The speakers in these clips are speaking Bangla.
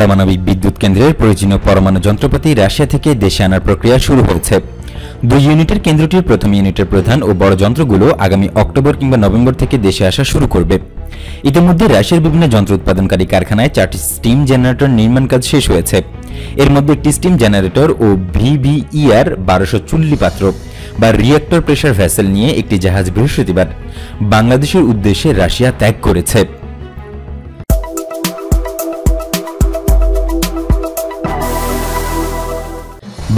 পারমাণবিক বিদ্যুৎ কেন্দ্রের প্রয়োজনীয় পরমাণু যন্ত্রপাতি রাশিয়া থেকে দেশে আনার প্রক্রিয়া শুরু হয়েছে। 2 ইউনিটের কেন্দ্রটির প্রথম ইউনিটের প্রধান ও বড় যন্ত্রগুলো আগামী অক্টোবর কিংবা নভেম্বর থেকে দেশে আসা শুরু করবে। ইতিমধ্যে রাশিয়ার বিভিন্ন যন্ত্র উৎপাদনকারী কারখানায় 4টি স্টিম জেনারেটর নির্মাণ কাজ শেষ হয়েছে। এর মধ্যে একটি স্টিম জেনারেটর ও VVER 1200 চুল্লি পাত্র বা রিঅ্যাক্টর প্রেসার ভেসেল নিয়ে একটি জাহাজ বৃহস্পতিবার বাংলাদেশের উদ্দেশ্যে রাশিয়া ত্যাগ করেছে।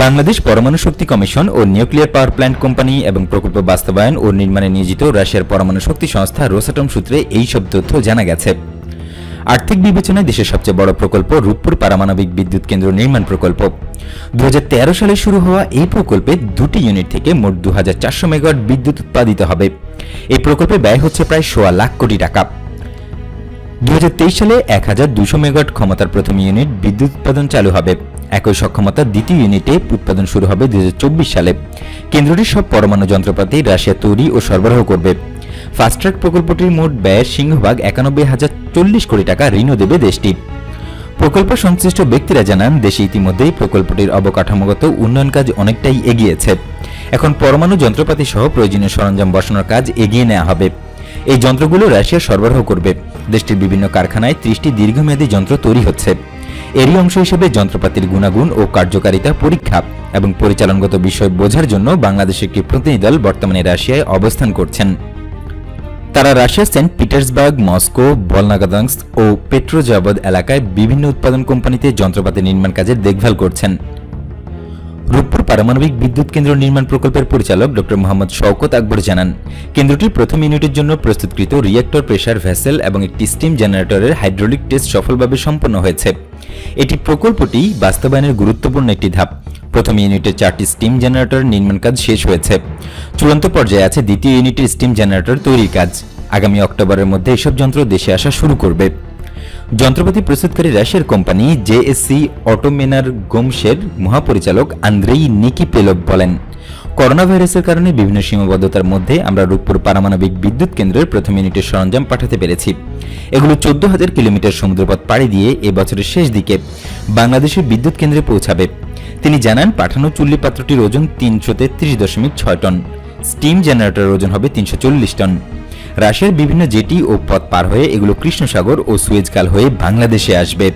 বাংলাদেশ পরমাণু শক্তি কমিশন ও নিউক্লিয়ার পাওয়ার প্ল্যান্ট কোম্পানি এবং প্রকল্প বাস্তবায়ন ও নির্মাণে নিয়োজিত রাশিয়ার পরমাণু শক্তি সংস্থা রোসাটম সূত্রে এই সব তথ্য জানা গেছে। আর্থিক বিবেচনায় দেশের সবচেয়ে বড় প্রকল্প রূপপুর পারমাণবিক বিদ্যুৎ কেন্দ্র নির্মাণ প্রকল্প। 2013 সালে শুরু হওয়া এই প্রকল্পে 2টি ইউনিট থেকে মোট 2400 মেগাওয়াট বিদ্যুৎ উৎপাদিত হবে। এই প্রকল্পে ব্যয় হচ্ছে প্রায় 1.25 লাখ কোটি টাকা। 2023 সালে 1200 মেগাওয়াট ক্ষমতার প্রথম ইউনিট বিদ্যুৎ উৎপাদন চালু হবে। একই সক্ষমতার দ্বিতীয় ইউনিটে উৎপাদন শুরু হবে 2024 সালে। কেন্দ্রটির সব পরমাণু যন্ত্রপাতি রাশিয়া তৈরি ও সরবরাহ করবে। ফাস্ট ট্র্যাক প্রকল্পটির মোট ব্যয়ের সিংহভাগ 91,040 কোটি টাকা ঋণও দেবে দেশটি। প্রকল্প সংশ্লিষ্ট ব্যক্তিরা জানান, দেশে ইতিমধ্যেই প্রকল্পটির অবকাঠামোগত উন্নয়ন কাজ অনেকটাই এগিয়েছে। এখন পরমাণু যন্ত্রপাতি সহ প্রয়োজনীয় সরঞ্জাম বসানোর কাজ এগিয়ে নেওয়া হবে। এই যন্ত্রগুলো রাশিয়া সরবরাহ করবে। দেশটির বিভিন্ন কারখানায় 30টি দীর্ঘমেয়াদী যন্ত্র তৈরি হচ্ছে। এরই অংশ হিসেবে যন্ত্রপাতির গুণাগুণ ও কার্যকারিতা পরীক্ষা এবং পরিচালনগত বিষয় বোঝার জন্য বাংলাদেশের একটি প্রতিনিধি দল বর্তমানে রাশিয়ায় অবস্থান করছেন। তারা রাশিয়ার সেন্ট পিটার্সবার্গ, মস্কো, ভলনাগদানস্ক ও পেট্রোজাভোদ এলাকায় বিভিন্ন উৎপাদন কোম্পানিতে যন্ত্রপাতি নির্মাণ কাজের দেখভাল করছেন। রূপপুর পারমাণবিক বিদ্যুৎ কেন্দ্র নির্মাণ প্রকল্পের পরিচালক ড মোহাম্মদ শওকত আকবর জানান, কেন্দ্রটির প্রথম ইউনিটের জন্য প্রস্তুতকৃত রিঅ্যাক্টর প্রেসার ভেসেল এবং একটি স্টিম জেনারেটরের হাইড্রোলিক টেস্ট সফলভাবে সম্পন্ন হয়েছে। এটি প্রকল্পটি বাস্তবায়নের গুরুত্বপূর্ণ একটি ধাপ। প্রথম ইউনিটের 4টি স্টিম জেনারেটর নির্মাণ কাজ শেষ হয়েছে। চূড়ান্ত পর্যায়ে আছে দ্বিতীয় ইউনিটের স্টিম জেনারেটর তৈরির কাজ। আগামী অক্টোবরের মধ্যে এসব যন্ত্র দেশে আসা শুরু করবে। যন্ত্রপাতি প্রস্তুতকারী রাশিয়ার কোম্পানি জেএসসি অটোমেনার গোমসের মহাপরিচালক আন্দ্রেই নিকিপেলভ বলেন, করোনা ভাইরাসের কারণে বিভিন্ন সীমাবদ্ধতার মধ্যে আমরা রূপপুর পারমাণবিক বিদ্যুৎ কেন্দ্রের প্রথম ইউনিটের সরঞ্জাম পাঠাতে পেরেছি। এগুলো 14,000 কিলোমিটার সমুদ্রপথ পাড়ি দিয়ে এ বছরের শেষ দিকে বাংলাদেশের বিদ্যুৎ কেন্দ্রে পৌঁছাবে। তিনি জানান, পাঠানো চুল্লি পাত্রটির ওজন 333.6 টন। স্টিম জেনারেটরের ওজন হবে 340 টন। রাশিয়ার বিভিন্ন জেটি ও পথ পার হয়ে এগুলো কৃষ্ণ সাগর ও সুয়েজ খাল হয়ে বাংলাদেশে আসবে।